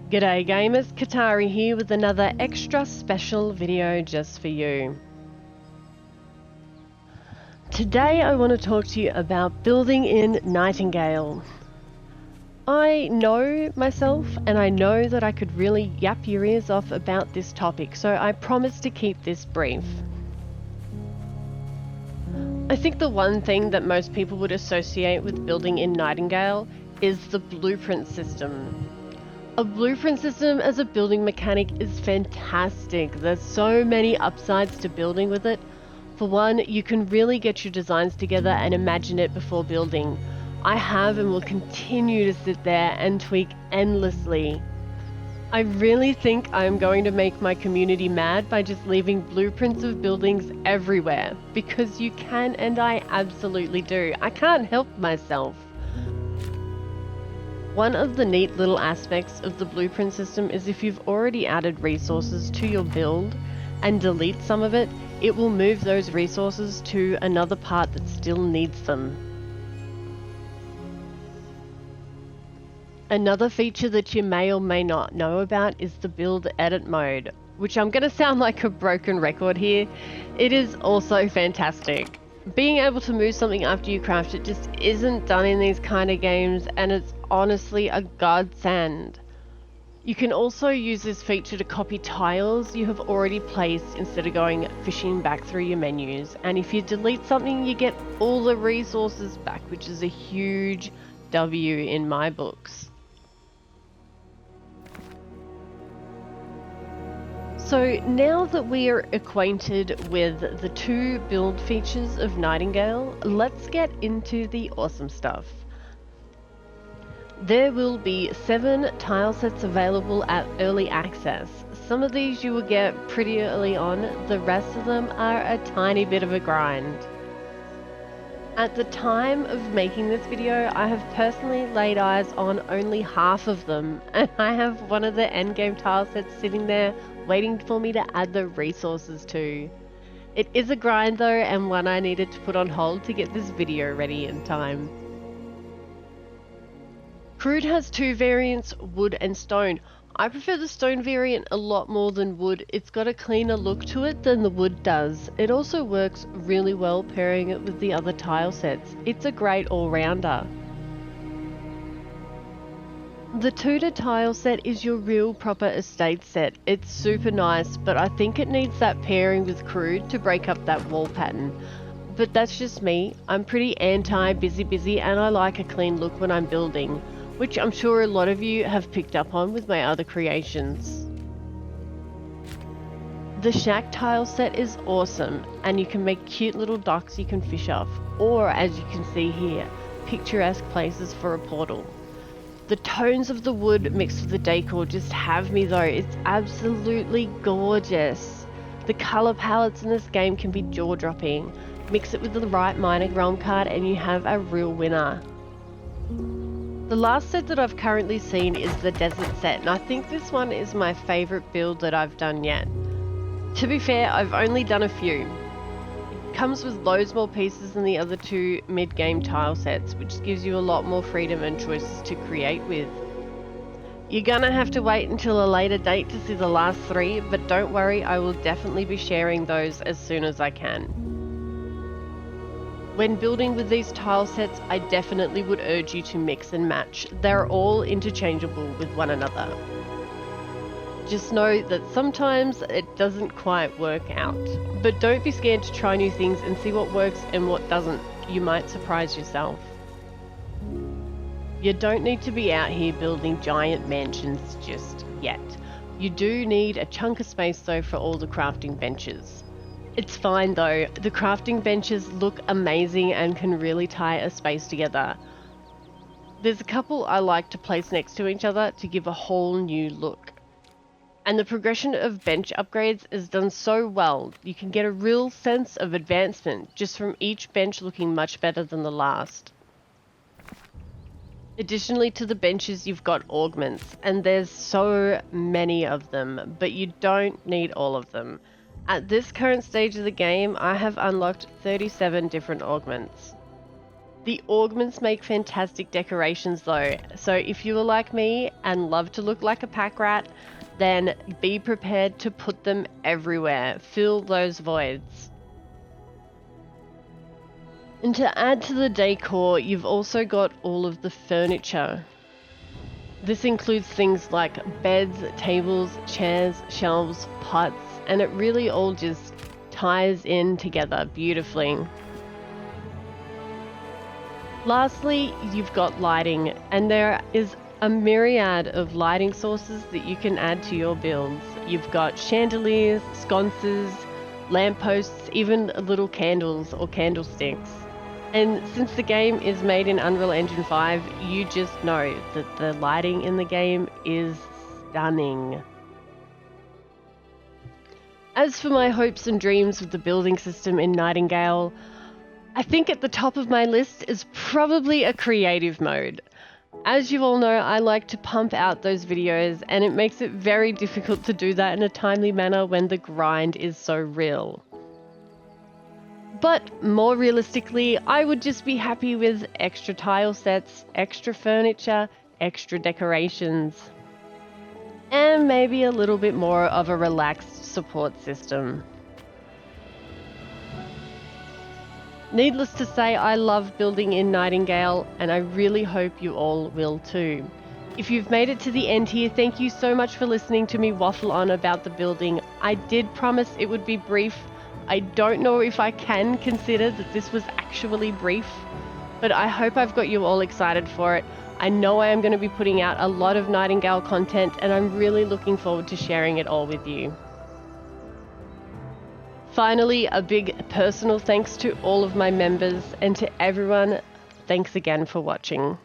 G'day gamers, Katari here with another extra special video just for you. Today I want to talk to you about building in Nightingale. I know myself and I know that I could really yap your ears off about this topic, so I promise to keep this brief. I think the one thing that most people would associate with building in Nightingale is the blueprint system. A blueprint system as a building mechanic is fantastic. There's so many upsides to building with it. For one, you can really get your designs together and imagine it before building. I have and will continue to sit there and tweak endlessly. I really think I'm going to make my community mad by just leaving blueprints of buildings everywhere, because you can, and I absolutely do. I can't help myself. One of the neat little aspects of the blueprint system is if you've already added resources to your build and delete some of it, it will move those resources to another part that still needs them. Another feature that you may or may not know about is the build edit mode, which I'm going to sound like a broken record here. It is also fantastic. Being able to move something after you craft it just isn't done in these kind of games, and it's honestly a godsend. You can also use this feature to copy tiles you have already placed instead of going fishing back through your menus, and if you delete something you get all the resources back, which is a huge W in my books. So now that we are acquainted with the two build features of Nightingale, let's get into the awesome stuff. There will be 7 tile sets available at early access. Some of these you will get pretty early on, the rest of them are a tiny bit of a grind. At the time of making this video, I have personally laid eyes on only half of them, and I have one of the endgame tile sets sitting there waiting for me to add the resources to. It is a grind though, and one I needed to put on hold to get this video ready in time. Crude has 2 variants, wood and stone. I prefer the stone variant a lot more than wood. It's got a cleaner look to it than the wood does. It also works really well pairing it with the other tile sets. It's a great all-rounder. The Tudor tile set is your real proper estate set. It's super nice, but I think it needs that pairing with crude to break up that wall pattern. But that's just me. I'm pretty anti busy and I like a clean look when I'm building, which I'm sure a lot of you have picked up on with my other creations. The shack tile set is awesome, and you can make cute little docks you can fish off, or as you can see here, picturesque places for a portal. The tones of the wood mixed with the decor just have me though. It's absolutely gorgeous. The colour palettes in this game can be jaw-dropping. Mix it with the right Minor Realm card and you have a real winner. The last set that I've currently seen is the desert set, and I think this one is my favourite build that I've done yet. To be fair, I've only done a few. Comes with loads more pieces than the other 2 mid-game tile sets, which gives you a lot more freedom and choices to create with. You're gonna have to wait until a later date to see the last 3, but don't worry, I will definitely be sharing those as soon as I can. When building with these tile sets, I definitely would urge you to mix and match. They're all interchangeable with one another. Just know that sometimes it doesn't quite work out, but don't be scared to try new things and see what works and what doesn't. You might surprise yourself. You don't need to be out here building giant mansions just yet. You do need a chunk of space though for all the crafting benches. It's fine though, the crafting benches look amazing and can really tie a space together. There's a couple I like to place next to each other to give a whole new look. And the progression of bench upgrades is done so well, you can get a real sense of advancement just from each bench looking much better than the last. Additionally to the benches you've got augments, and there's so many of them, but you don't need all of them. At this current stage of the game, I have unlocked 37 different augments. The augments make fantastic decorations though, so if you are like me and love to look like a pack rat, then be prepared to put them everywhere. Fill those voids. And to add to the decor, you've also got all of the furniture. This includes things like beds, tables, chairs, shelves, pots, and it really all just ties in together beautifully. Lastly, you've got lighting, and there is a myriad of lighting sources that you can add to your builds. You've got chandeliers, sconces, lampposts, even little candles or candlesticks. And since the game is made in Unreal Engine 5, you just know that the lighting in the game is stunning. As for my hopes and dreams with the building system in Nightingale, I think at the top of my list is probably a creative mode. As you all know, I like to pump out those videos, and it makes it very difficult to do that in a timely manner when the grind is so real. But more realistically, I would just be happy with extra tile sets, extra furniture, extra decorations, and maybe a little bit more of a relaxed support system. Needless to say, I love building in Nightingale, and I really hope you all will too. If you've made it to the end here, thank you so much for listening to me waffle on about the building. I did promise it would be brief. I don't know if I can consider that this was actually brief, but I hope I've got you all excited for it. I know I am going to be putting out a lot of Nightingale content, and I'm really looking forward to sharing it all with you. Finally, a big personal thanks to all of my members, and to everyone, thanks again for watching.